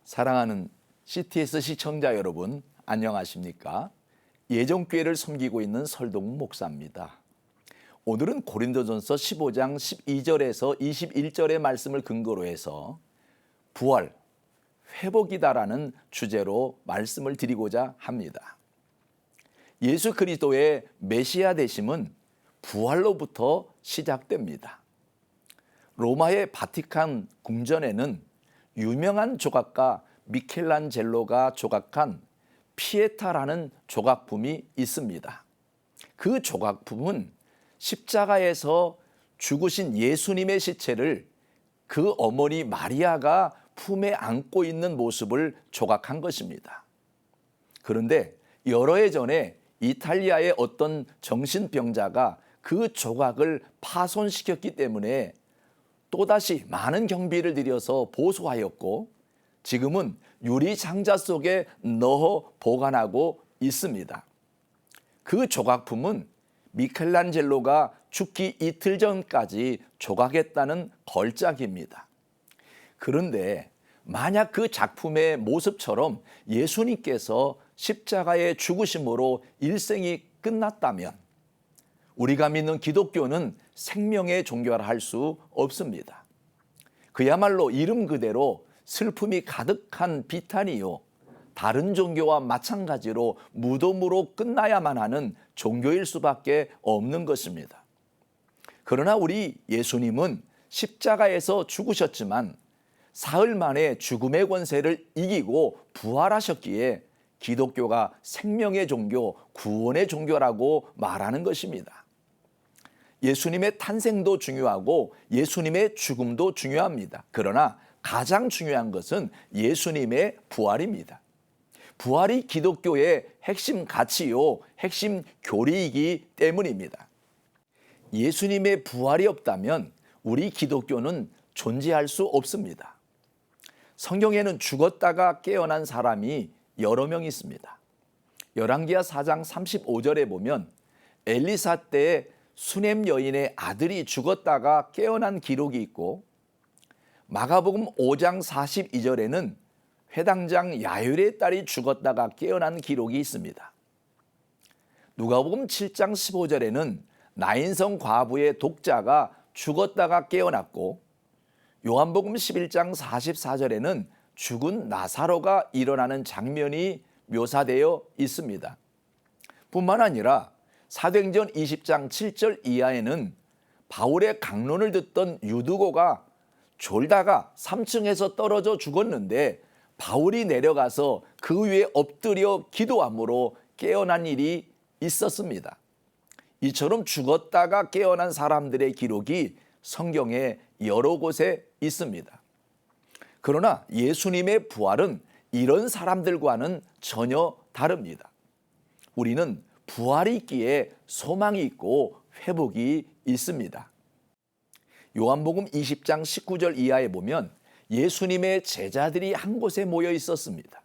사랑하는 CTS 시청자 여러분, 안녕하십니까? 예정교회를 섬기고 있는 설동훈 목사입니다. 오늘은 고린도전서 15장 12절에서 21절의 말씀을 근거로 해서 부활, 회복이다라는 주제로 말씀을 드리고자 합니다. 예수 그리스도의 메시아 되심은 부활로부터 시작됩니다. 로마의 바티칸 궁전에는 유명한 조각가 미켈란젤로가 조각한 피에타라는 조각품이 있습니다. 그 조각품은 십자가에서 죽으신 예수님의 시체를 그 어머니 마리아가 품에 안고 있는 모습을 조각한 것입니다. 그런데 여러 해 전에 이탈리아의 어떤 정신병자가 그 조각을 파손시켰기 때문에 또다시 많은 경비를 들여서 보수하였고 지금은 유리 상자 속에 넣어 보관하고 있습니다. 그 조각품은 미켈란젤로가 죽기 이틀 전까지 조각했다는 걸작입니다. 그런데 만약 그 작품의 모습처럼 예수님께서 십자가의 죽으심으로 일생이 끝났다면 우리가 믿는 기독교는 생명의 종교라 할 수 없습니다. 그야말로 이름 그대로 슬픔이 가득한 비탄이요, 다른 종교와 마찬가지로 무덤으로 끝나야만 하는 종교일 수밖에 없는 것입니다. 그러나 우리 예수님은 십자가에서 죽으셨지만 사흘 만에 죽음의 권세를 이기고 부활하셨기에 기독교가 생명의 종교, 구원의 종교라고 말하는 것입니다. 예수님의 탄생도 중요하고 예수님의 죽음도 중요합니다. 그러나 가장 중요한 것은 예수님의 부활입니다. 부활이 기독교의 핵심 가치요, 핵심 교리이기 때문입니다. 예수님의 부활이 없다면 우리 기독교는 존재할 수 없습니다. 성경에는 죽었다가 깨어난 사람이 여러 명 있습니다. 열왕기하 4장 35절에 보면 엘리사 때에 수넴 여인의 아들이 죽었다가 깨어난 기록이 있고, 마가복음 5장 42절에는 회당장 야율의 딸이 죽었다가 깨어난 기록이 있습니다. 누가복음 7장 15절에는 나인성 과부의 독자가 죽었다가 깨어났고, 요한복음 11장 44절에는 죽은 나사로가 일어나는 장면이 묘사되어 있습니다. 뿐만 아니라 사도행전 20장 7절 이하에는 바울의 강론을 듣던 유두고가 졸다가 3층에서 떨어져 죽었는데 바울이 내려가서 그 위에 엎드려 기도함으로 깨어난 일이 있었습니다. 이처럼 죽었다가 깨어난 사람들의 기록이 성경에 여러 곳에 있습니다. 그러나 예수님의 부활은 이런 사람들과는 전혀 다릅니다. 우리는 부활이 있기에 소망이 있고 회복이 있습니다. 요한복음 20장 19절 이하에 보면 예수님의 제자들이 한 곳에 모여 있었습니다.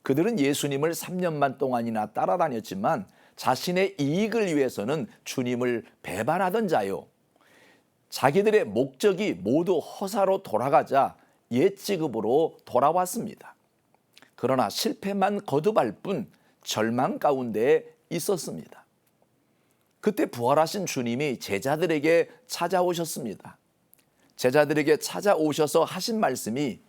그들은 예수님을 3년만 동안이나 따라다녔지만 자신의 이익을 위해서는 주님을 배반하던 자요, 자기들의 목적이 모두 허사로 돌아가자 옛 지급으로 돌아왔습니다. 그러나 실패만 거듭할 뿐 절망 가운데 있었습니다. 그때 부활하신 주님이 제자들에게 찾아오셨습니다. 제자들에게 찾아오셔서 하신 말씀이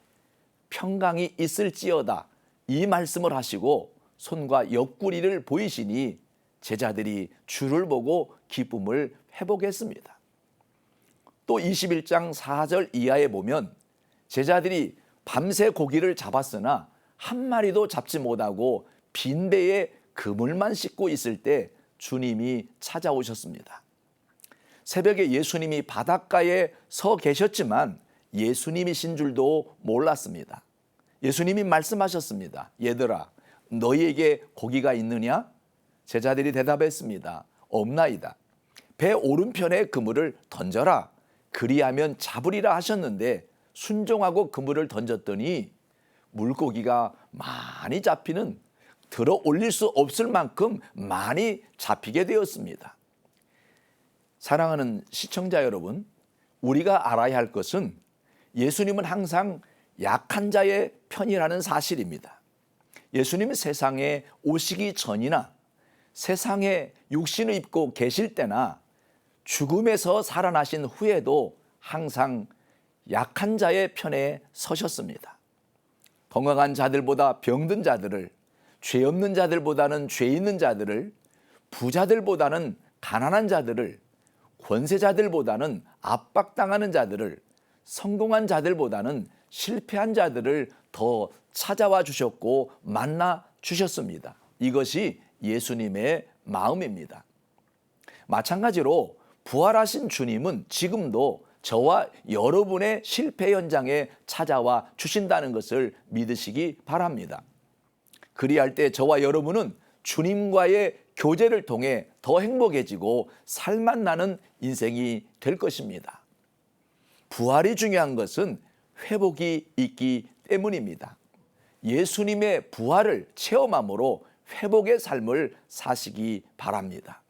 평강이 있을지어다, 이 말씀을 하시고 손과 옆구리를 보이시니 제자들이 주를 보고 기쁨을 회복했습니다. 또 21장 4절 이하에 보면 제자들이 밤새 고기를 잡았으나 한 마리도 잡지 못하고 빈 배에 그물만 씻고 있을 때 주님이 찾아오셨습니다. 새벽에 예수님이 바닷가에 서 계셨지만 예수님이신 줄도 몰랐습니다. 예수님이 말씀하셨습니다. 얘들아, 너희에게 고기가 있느냐? 제자들이 대답했습니다. 없나이다. 배 오른편에 그물을 던져라. 그리하면 잡으리라 하셨는데 순종하고 그물을 던졌더니 물고기가 많이 잡히는, 들어 올릴 수 없을 만큼 많이 잡히게 되었습니다. 사랑하는 시청자 여러분, 우리가 알아야 할 것은 예수님은 항상 약한 자의 편이라는 사실입니다. 예수님이 세상에 오시기 전이나 세상에 육신을 입고 계실 때나 죽음에서 살아나신 후에도 항상 약한 자의 편에 서셨습니다. 건강한 자들보다 병든 자들을, 죄 없는 자들보다는 죄 있는 자들을, 부자들보다는 가난한 자들을, 권세자들보다는 압박당하는 자들을, 성공한 자들보다는 실패한 자들을 더 찾아와 주셨고 만나 주셨습니다. 이것이 예수님의 마음입니다. 마찬가지로 부활하신 주님은 지금도 저와 여러분의 실패 현장에 찾아와 주신다는 것을 믿으시기 바랍니다. 그리할 때 저와 여러분은 주님과의 교제를 통해 더 행복해지고 살맛 나는 인생이 될 것입니다. 부활이 중요한 것은 회복이 있기 때문입니다. 예수님의 부활을 체험함으로 회복의 삶을 사시기 바랍니다.